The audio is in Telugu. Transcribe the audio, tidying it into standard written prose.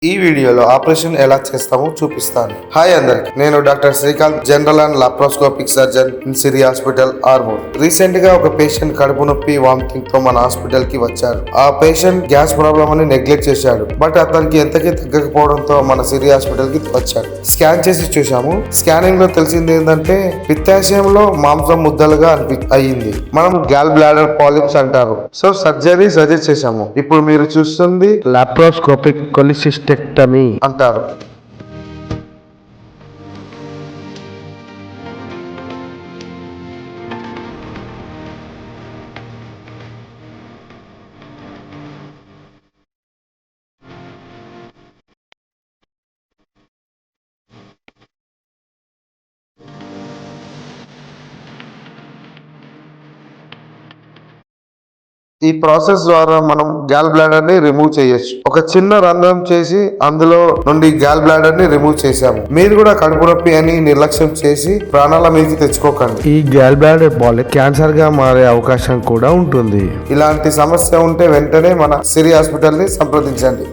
ఈ వీడియోలో ఆపరేషన్ ఎలా చేస్తామో చూపిస్తాను. హాయ్ అందరికి, నేను doctor Srikanth, general and laparoscopic surgeon in Siri hospital, Armoor. Recent గా ఒక పేషెంట్ కడుపు నొప్పి, వామిటింగ్ తో మన హాస్పిటల్ కి వచ్చారు. ఆ పేషెంట్ గ్యాస్ ప్రాబ్లం అని నెగ్లెక్ట్ చేశాడు. బట్ అతనికి ఎంతకీ తగ్గకపోవడంతో మన సిరి హాస్పిటల్ కి వచ్చాడు. స్కాన్ చేసి చూసాము. స్కానింగ్ లో తెలిసింది ఏంటంటే పిత్తాశయంలో మాంసం ముద్దలుగా అయ్యింది. మనం గ్యాల్ బ్లాడర్ పాలిప్స్ అంటారు. సో సర్జరీ సజెస్ట్ చేశాము. ఇప్పుడు మీరు చూస్తుంది లాప్రోస్కోపిక్ కొలిసిస్టెక్టమీ అంటారు. ఈ ప్రాసెస్ ద్వారా మనం గ్యాల్ బ్లాడర్ ని రిమూవ్ చేయొచ్చు. ఒక చిన్న రంధ్రం చేసి అందులో నుండి గ్యాల్ బ్లాడర్ ని రిమూవ్ చేశాము. మీరు కూడా కడుపు నొప్పి అని నిర్లక్ష్యం చేసి ప్రాణాల మీదకి తెచ్చుకోకండి. ఈ గ్యాల్ బ్లాడర్ పాలిప్ క్యాన్సర్ గా మారే అవకాశం కూడా ఉంటుంది. ఇలాంటి సమస్య ఉంటే వెంటనే మన సిరి హాస్పిటల్ ని సంప్రదించండి.